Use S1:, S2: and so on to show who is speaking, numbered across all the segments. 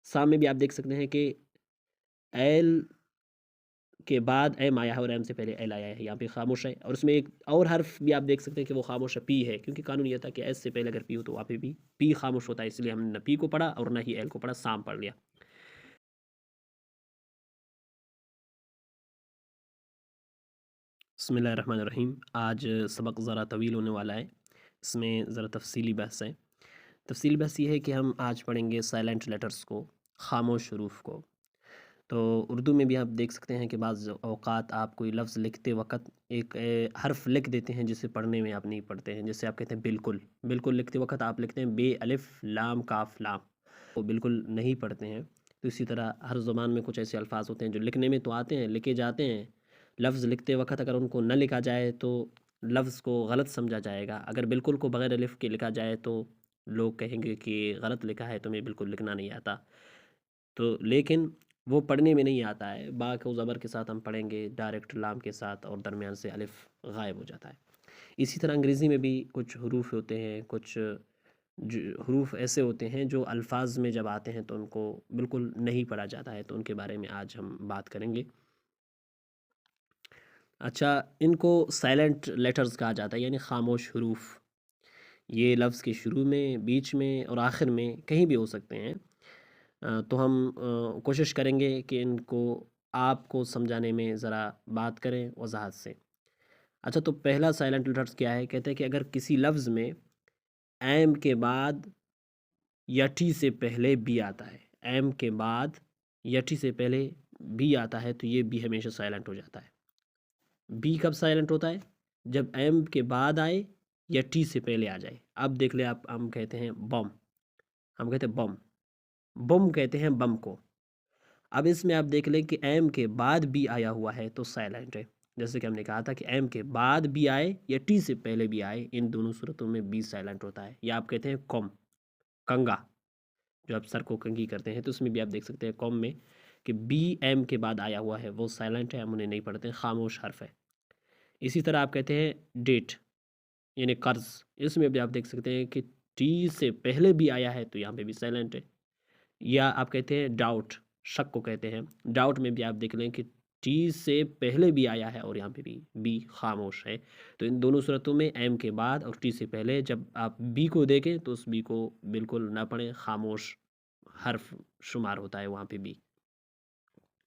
S1: साम में भी आप देख सकते हैं कि एल के बाद एम आया है और एम से पहले एल आया है, यहाँ पे खामोश है। और उसमें एक और हर्फ भी आप देख सकते हैं कि वो खामोश है, पी है, क्योंकि कानून ये था कि एस से पहले अगर पी हो तो वहाँ पे भी पी खामोश होता है, इसलिए हमने न पी को पढ़ा और न ही एल को पढ़ा, साम पढ़ लिया। बिस्मिल्लाहिर्रहमानिर्रहीम। आज सबक ज़रा तवील होने वाला है, इसमें ज़रा तफसीली बहस है। तफसीली बहस ये है कि हम आज पढ़ेंगे साइलेंट लेटर्स को, खामोश हरूफ को। तो उर्दू में भी आप देख सकते हैं कि बाज़ औक़ात आप कोई लफ्ज़ लिखते वक़्त एक हर्फ़ लिख देते हैं जिसे पढ़ने में आप नहीं पढ़ते हैं। जैसे आप कहते हैं बिल्कुल, बिल्कुल लिखते वक़्त आप लिखते हैं बे अलिफ़ लाम काफ़ लाम, वो बिल्कुल नहीं पढ़ते हैं। तो इसी तरह हर ज़ुबान में कुछ ऐसे अल्फ़ाज़ होते हैं जो लिखने में तो आते हैं, लिखे जाते हैं, लफ्ज़ लिखते वक़्त अगर उनको न लिखा जाए तो लफ्ज़ को गलत समझा जाएगा। अगर बिल्कुल को बग़ैर अलिफ़ के लिखा जाए तो लोग कहेंगे कि गलत लिखा है, तुम्हें बिल्कुल लिखना नहीं आता। तो लेकिन वो पढ़ने में नहीं आता है, बा को ज़बर के साथ हम पढ़ेंगे, डायरेक्ट लाम के साथ, और दरमियान से अलिफ़ गायब हो जाता है। इसी तरह अंग्रेज़ी में भी कुछ हरूफ होते हैं, कुछ हरूफ ऐसे होते हैं जो अल्फाज में जब आते हैं तो उनको बिल्कुल नहीं पढ़ा जाता है, तो उनके बारे में आज हम बात करेंगे। अच्छा, इनको साइलेंट लेटर्स कहा जाता है, यानी खामोश हरूफ। ये लफ्ज़ के शुरू में, बीच में और आखिर में कहीं भी हो सकते हैं। तो हम कोशिश करेंगे कि इनको आपको समझाने में ज़रा बात करें वज़ाहत से। अच्छा, तो पहला साइलेंट लेटर्स क्या है? कहते हैं कि अगर किसी लफ्ज़ में एम के बाद या टी से पहले बी आता है, एम के बाद या टी से पहले बी आता है, तो ये बी हमेशा साइलेंट हो जाता है। बी कब साइलेंट होता है? जब एम के बाद आए या टी से पहले आ जाए। अब देख ले आप, हम कहते हैं बम, हम कहते हैं बम, बम कहते हैं बम को। अब इसमें आप देख लें कि एम के बाद बी आया हुआ है तो साइलेंट है। जैसे कि हमने कहा था कि एम के बाद बी आए या टी से पहले बी आए, इन दोनों सूरतों में बी साइलेंट होता है। या आप कहते हैं कॉम, कंगा, जो आप सर को कंघी करते हैं, तो उसमें भी आप देख सकते हैं कॉम में कि बी एम के बाद आया हुआ है, वो साइलेंट है, हम उन्हें नहीं पढ़ते हैं, खामोश हर्फ है। इसी तरह आप कहते हैं डेट, यानी कर्ज, इसमें भी आप देख सकते हैं कि टी से पहले भी आया है तो यहाँ पे भी साइलेंट है। या आप कहते हैं डाउट, शक को कहते हैं, डाउट में भी आप देख लें कि टी से पहले भी आया है और यहाँ पे भी बी खामोश है। तो इन दोनों सूरतों में एम के बाद और टी से पहले जब आप बी को देखें तो उस बी को बिल्कुल ना पढ़ें, खामोश हर्फ शुमार होता है वहाँ पे बी।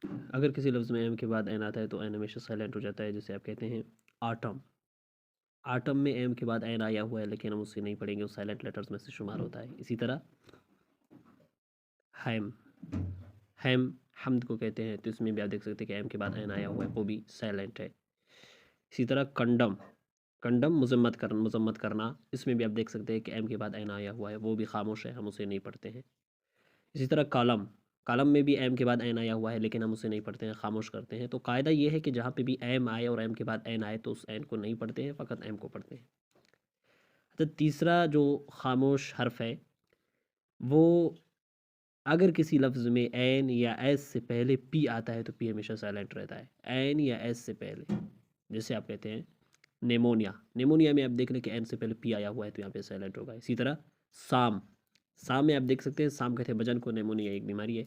S1: अगर किसी लफ्ज़ में एम के बाद एन आता है तो एन हमेशा साइलेंट हो जाता है। जैसे आप कहते हैं आटम, आटम में एम के बाद एन आया हुआ है लेकिन हम उससे नहीं पढ़ेंगे, वो साइलेंट लेटर्स में से शुमार होता है। इसी तरह हैम, हैम हमद को कहते हैं, तो इसमें भी आप देख सकते हैं कि एम के बाद एन आया हुआ है, वो भी साइलेंट है। इसी तरह कंडम, कंडम मजम्मत करना, इसमें भी आप देख सकते हैं कि एम के बाद एन आया हुआ है, वो भी खामोश है, हम उसे नहीं पढ़ते हैं। इसी तरह कलम, कलम में भी एम के बाद एन आया हुआ है लेकिन हम उसे नहीं पढ़ते हैं, खामोश करते हैं। तो कायदा ये है कि जहाँ पे भी एम आए और एम के बाद एन आए तो उस एन को नहीं पढ़ते हैं, फ़कत एम को पढ़ते हैं। तो तीसरा जो खामोश हर्फ है वो, अगर किसी लफ्ज़ में एन या एस से पहले पी आता है तो पी हमेशा साइलेंट रहता है, एन या एस से पहले। जैसे आप कहते हैं नेमोनिया, नेमोनिया में आप देख लें कि एन से पहले पी आया हुआ है तो यहाँ पे साइलेंट होगा। इसी तरह साम, साम में आप देख सकते हैं, साम कहते हैं वजन को, नेमोनिया एक बीमारी है,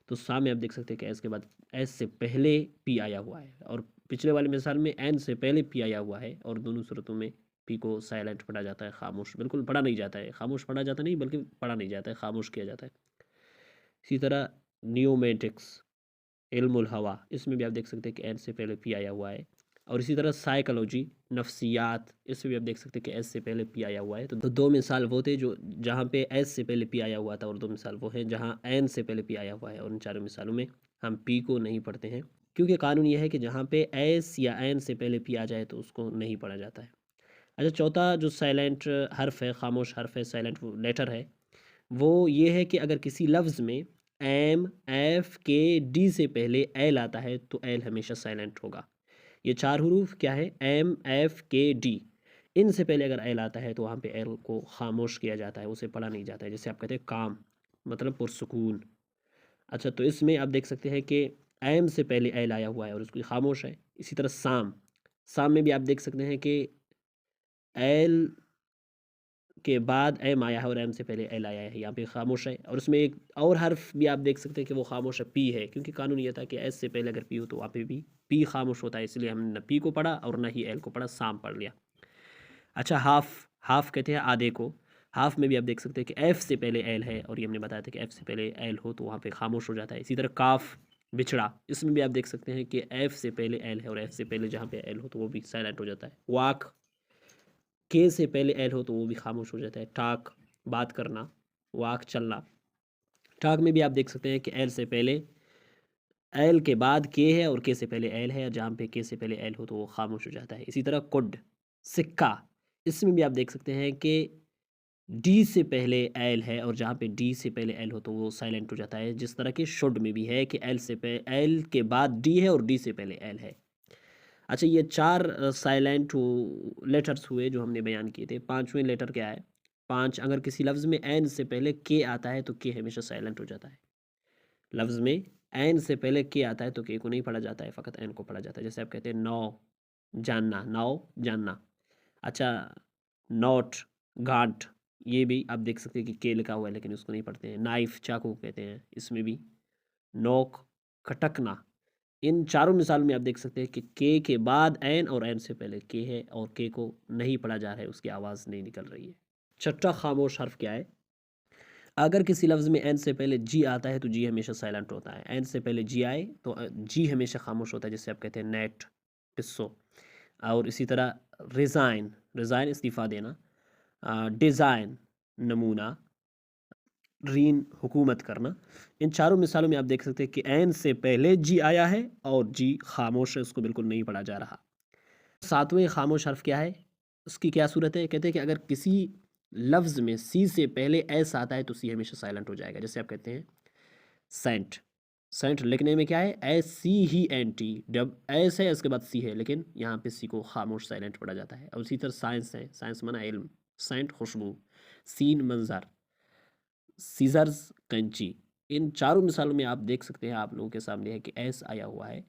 S1: तो साम में आप देख सकते हैं कि एस के बाद एस से पहले पी आया हुआ है, और पिछले वाले मिसाल में एन से पहले पी आया हुआ है, और दोनों सूरतों में पी को साइलेंट पढ़ा जाता है, खामोश बिल्कुल पढ़ा नहीं जाता है, खामोश पढ़ा जाता नहीं बल्कि पढ़ा नहीं जाता है, खामोश किया जाता है। इसी तरह न्यूमेटिक्स, इल्मुल हवा, इसमें भी आप देख सकते हैं कि एन से पहले पी आया हुआ है। और इसी तरह साइकोलॉजी, नफ्सियात, इसमें भी आप देख सकते हैं कि एस से पहले पी आया हुआ है। तो दो मिसाल वो थे जो जहाँ पे एस से पहले पी आया हुआ था, और दो मिसाल वो हैं जहाँ एन से पहले पी आया हुआ है, और इन चारों मिसालों में हम पी को नहीं पढ़ते हैं, क्योंकि कानून यह है कि जहाँ पे एस या एन से पहले पी आ जाए तो उसको नहीं पढ़ा जाता है। अच्छा, चौथा जो साइलेंट हर्फ है, खामोश हर्फ है, साइलेंट लेटर है, वो ये है कि अगर किसी लफ्ज़ में एम एफ के डी से पहले एल आता है तो एल हमेशा साइलेंट होगा। ये चार हरूफ क्या है, एम एफ के डी, इनसे पहले अगर एल आता है तो वहाँ पे एल को खामोश किया जाता है, उसे पढ़ा नहीं जाता है। जैसे आप कहते हैं काम, मतलब पुरसकून। अच्छा, तो इसमें आप देख सकते हैं कि एम से पहले एल आया हुआ है और उसकी खामोश है। इसी तरह साम, साम में भी आप देख सकते हैं कि एल के बाद एम आया है और एम से पहले एल आया है, यहाँ पे खामोश है। और उसमें एक और हर्फ भी आप देख सकते हैं कि वो खामोश है, पी है, क्योंकि कानून ये था कि एस से पहले अगर पी हो तो वहाँ पे भी पी खामोश होता है, इसलिए हमने न पी को पढ़ा और न ही एल को पढ़ा, साम पढ़ लिया। अच्छा, हाफ, हाफ कहते हैं आधे को। हाफ में भी आप देख सकते हैं कि एफ से पहले एल है, और ये हमने बताया था कि एफ से पहले एल हो तो वहाँ पे खामोश हो जाता है। इसी तरह काफ, बिछड़ा, इसमें भी आप देख सकते हैं कि एफ से पहले एल है और एफ से पहले जहाँ पे एल हो तो वो भी साइलेंट हो जाता है। वाक, के से पहले एल हो तो वो भी खामोश हो जाता है। टाक, बात करना, वाक, चलना। टाक में भी आप देख सकते हैं कि एल से पहले, एल के बाद के है और के से पहले एल है, जहाँ पे के से पहले एल हो तो वो खामोश हो जाता है। इसी तरह कुड, सिक्का, इसमें भी आप देख सकते हैं कि डी से पहले एल है और जहाँ पे डी से पहले एल हो तो वो साइलेंट हो जाता है। जिस तरह के शुड में भी है कि एल से पहले, एल के बाद डी है और डी से पहले एल है। अच्छा, ये 4 साइलेंट लेटर्स हुए जो हमने बयान किए थे। 5वें लेटर क्या है? 5, अगर किसी लफ्ज़ में एन से पहले के आता है तो के हमेशा साइलेंट हो जाता है। लफ्ज़ में एन से पहले के आता है तो के को नहीं पढ़ा जाता है, फ़कत एन को पढ़ा जाता है। जैसे आप कहते हैं नौ, जानना, नाव, जानना। अच्छा, नोट, गांठ, ये भी आप देख सकते हैं कि के लिखा हुआ है लेकिन उसको नहीं पढ़ते हैं। नाइफ, चाकू कहते हैं, इसमें भी। नोक, खटकना, इन चारों मिसाल में आप देख सकते हैं कि के बाद एन और एन से पहले के है और के को नहीं पढ़ा जा रहा है, उसकी आवाज़ नहीं निकल रही है। छठा खामोश हर्फ क्या है? अगर किसी लफ्ज़ में एन से पहले जी आता है तो जी हमेशा साइलेंट होता है। एन से पहले जी आए तो जी हमेशा खामोश होता है, जिससे आप कहते हैं नेट, पिस्सो। और इसी तरह रिज़ाइन, रिज़ाइन इस्तीफ़ा देना, डिज़ाइन, नमूना, रीन, हुकूमत करना। इन चारों मिसालों में आप देख सकते हैं कि एन से पहले जी आया है और जी खामोश है, उसको बिल्कुल नहीं पढ़ा जा रहा। 7वें खामोश हर्फ क्या है? उसकी क्या सूरत है? कहते हैं कि अगर किसी लफ्ज़ में सी से पहले एस आता है तो सी हमेशा साइलेंट हो जाएगा। जैसे आप कहते हैं सेंट, सेंट लिखने में क्या है? SCHENT, जब एस है उसके बाद सी है, लेकिन यहाँ पे सी को खामोश साइलेंट पढ़ा जाता है। और इसी तरह साइंस है, साइंस माना इल्म, सेंट खुशबू, सीन मंजर, सीजर्स कैंची। इन चारों मिसालों में आप देख सकते हैं, आप लोगों के सामने है कि एस आया हुआ है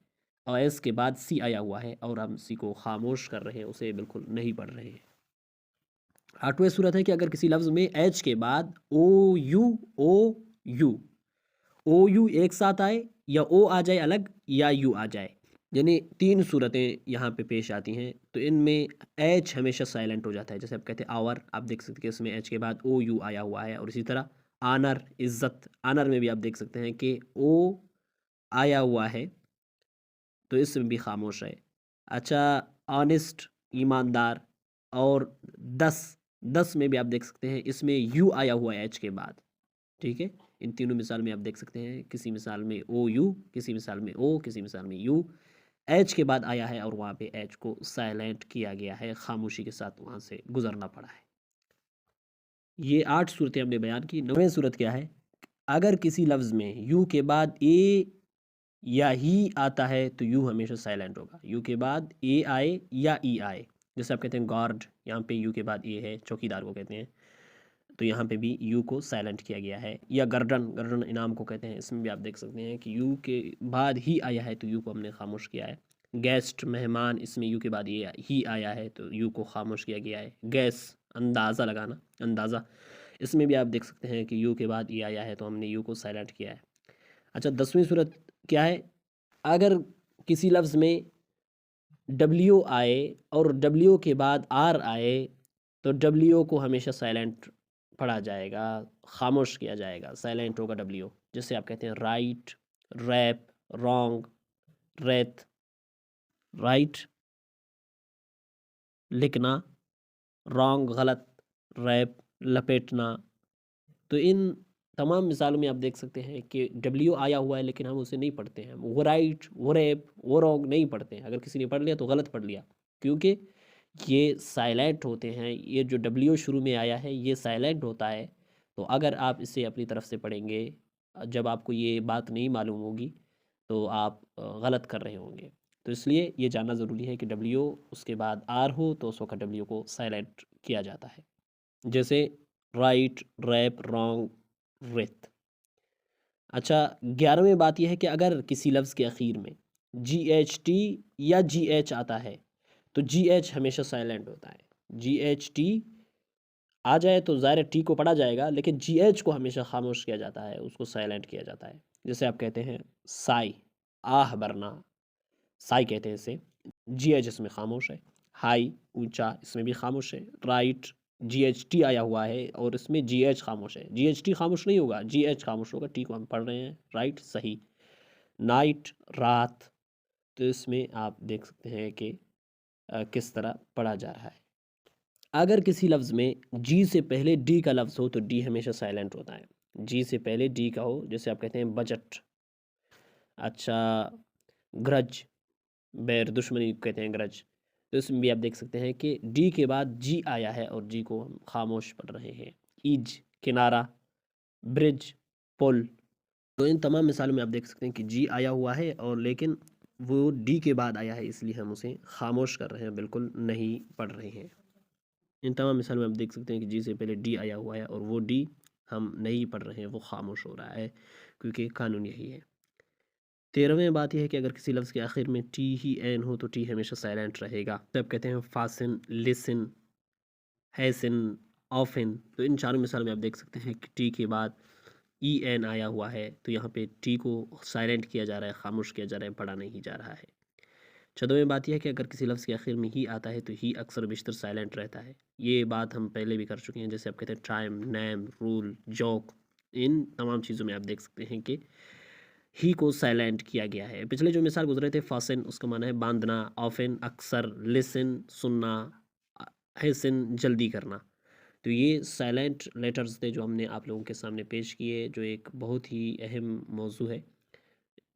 S1: और एस के बाद सी आया हुआ है और हम सी को खामोश कर रहे हैं, उसे बिल्कुल नहीं पढ़ रहे हैं। 8वें सूरत है कि अगर किसी लफ्ज़ में एच के बाद यू ओ यू एक साथ आए, या ओ आ जाए अलग, या यू आ जाए, यानी 3 सूरतें यहाँ पे पेश आती हैं। तो इनमें एच हमेशा साइलेंट हो जाता है। जैसे आप कहते हैं आवर, आप देख सकते हैं कि इसमें एच के बाद ओ यू आया हुआ है। और इसी तरह आनर, इज़्ज़त, आनर में भी आप देख सकते हैं कि ओ आया हुआ है तो इसमें भी खामोश है। अच्छा, ऑनेस्ट, ईमानदार। और 10, 10 में भी आप देख सकते हैं इसमें यू आया हुआ है एच के बाद। ठीक है, इन तीनों मिसाल में आप देख सकते हैं, किसी मिसाल में ओ यू, किसी मिसाल में ओ, किसी मिसाल में यू, एच के बाद आया है और वहाँ पे एच को साइलेंट किया गया है, खामोशी के साथ वहाँ से गुजरना पड़ा है। ये 8 सूरतें हमने बयान की। 9वीं सूरत क्या है? अगर किसी लफ्ज़ में यू के बाद ए या ही आता है तो यू हमेशा साइलेंट होगा। यू के बाद ए आए या ई आए, जैसे आप कहते हैं गार्ड, यहाँ पे यू के बाद ए है, चौकीदार को कहते हैं, तो यहाँ पे भी यू को साइलेंट किया गया है। या गर्दन, गर्दन इनाम को कहते हैं, इसमें भी आप देख सकते हैं कि यू के बाद ही आया है तो यू को हमने खामोश किया है। गेस्ट, मेहमान, इसमें यू के बाद ये ही आया है तो यू को खामोश किया गया है। गैस, अंदाज़ा लगाना, अंदाज़ा, इसमें भी आप देख सकते हैं कि यू के बाद ये आया है तो हमने यू को साइलेंट किया है। अच्छा, 10वीं सूरत क्या है? अगर किसी लफ्ज़ में डब्ल्यू आए और डब्ल्यू के बाद आर आए तो डब्ल्यू को हमेशा साइलेंट पढ़ा जाएगा, खामोश किया जाएगा, साइलेंट होगा डब्ल्यू। जैसे आप कहते हैं राइट, रैप, रॉन्ग, रेत, राइट लिखना, रॉन्ग गलत, रैप लपेटना। तो इन तमाम मिसालों में आप देख सकते हैं कि डब्ल्यू आया हुआ है लेकिन हम उसे नहीं पढ़ते हैं। वो राइट, वो रैप, वो रॉन्ग नहीं पढ़ते हैं। अगर किसी ने पढ़ लिया तो गलत पढ़ लिया, क्योंकि ये साइलेंट होते हैं। ये जो डब्ल्यू शुरू में आया है ये साइलेंट होता है। तो अगर आप इसे अपनी तरफ से पढ़ेंगे, जब आपको ये बात नहीं मालूम होगी तो आप गलत कर रहे होंगे। तो इसलिए ये जानना ज़रूरी है कि डब्ल्यू उसके बाद आर हो तो उस वक्त डब्ल्यू को साइलेंट किया जाता है। जैसे राइट, रैप, रॉन्ग, रेत। अच्छा, 11वीं बात यह है कि अगर किसी लफ्ज़ के आखिर में GHT या GH आता है तो GH हमेशा साइलेंट होता है। GHT आ जाए तो ज़ाहिर टी को पढ़ा जाएगा, लेकिन जी एच को हमेशा खामोश किया जाता है, उसको साइलेंट किया जाता है। जैसे आप कहते हैं साई, आह भरना, साई कहते हैं इसे। जी एच इसमें खामोश है। हाई, ऊंचा, इसमें भी खामोश है। राइट, जी एच टी आया हुआ है और इसमें जी एच खामोश है। जी एच टी खामोश नहीं होगा, जी एच खामोश होगा। टी को हम पढ़ रहे हैं। राइट, सही। नाइट, रात, तो इसमें आप देख सकते हैं कि किस तरह पढ़ा जा रहा है। अगर किसी लफ्ज़ में जी से पहले डी का लफ्ज़ हो तो डी हमेशा साइलेंट होता है। जी से पहले डी का हो, जैसे आप कहते हैं बजट, अच्छा, ग्रज, बैर दुश्मनी कहते हैं ग्रज। तो इसमें भी आप देख सकते हैं कि डी के बाद जी आया है और जी को हम खामोश पढ़ रहे हैं। ईज, किनारा, ब्रिज, पुल, तो इन तमाम मिसालों में आप देख सकते हैं कि जी आया हुआ है और लेकिन वो डी के बाद आया है, इसलिए हम उसे खामोश कर रहे हैं, बिल्कुल नहीं पढ़ रहे हैं। इन तमाम मिसालों में आप देख सकते हैं कि जी से पहले डी आया हुआ है और वो डी हम नहीं पढ़ रहे हैं, वो खामोश हो रहा है, क्योंकि कानून यही है। 13वें बात यह है कि अगर किसी लफ्ज़ के आखिर में टी ही एन हो तो टी हमेशा साइलेंट रहेगा। तो आप कहते हैं फासिन, लिसन, हैसिन, ऑफिन, तो इन चारों मिसाल में आप देख सकते हैं कि टी के बाद ई एन आया हुआ है, तो यहाँ पे टी को साइलेंट किया जा रहा है, खामोश किया जा रहा है, पढ़ा नहीं जा रहा है। 14वें बात यह है कि अगर किसी लफ्ज़ के आखिर में ही आता है तो ही अक्सर बेशतर साइलेंट रहता है। ये बात हम पहले भी कर चुके हैं, जैसे आप कहते हैं टाइम, नैम, रूल, जोक, इन तमाम चीज़ों में आप देख सकते हैं कि ही को साइलेंट किया गया है। पिछले जो मिसाल गुजरे थे फासिन, उसका माना है बांधना, ऑफिन अक्सर, लिसन सुनना, हैसिन जल्दी करना। तो ये साइलेंट लेटर्स थे जो हमने आप लोगों के सामने पेश किए, जो एक बहुत ही अहम मौजू है।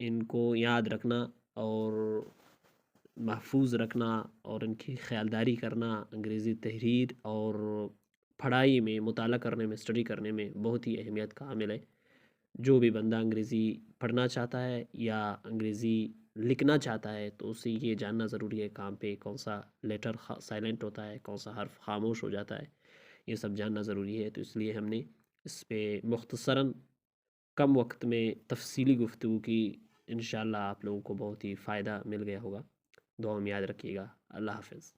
S1: इनको याद रखना और महफूज रखना और इनकी ख़यालदारी करना अंग्रेज़ी तहरीर और पढ़ाई में, मुताला करने में, स्टडी करने में बहुत ही अहमियत का हामिल है। जो भी बंदा अंग्रेज़ी पढ़ना चाहता है या अंग्रेज़ी लिखना चाहता है तो उसे ये जानना ज़रूरी है कहाँ पे कौन सा लेटर साइलेंट होता है, कौन सा हर्फ खामोश हो जाता है, ये सब जानना ज़रूरी है। तो इसलिए हमने इस पे मुख्तसरन कम वक्त में तफसीली गुफ्तगू की। इंशाअल्लाह आप लोगों को बहुत ही फ़ायदा मिल गया होगा। दुआ में याद रखिएगा। अल्लाह हाफ़िज़।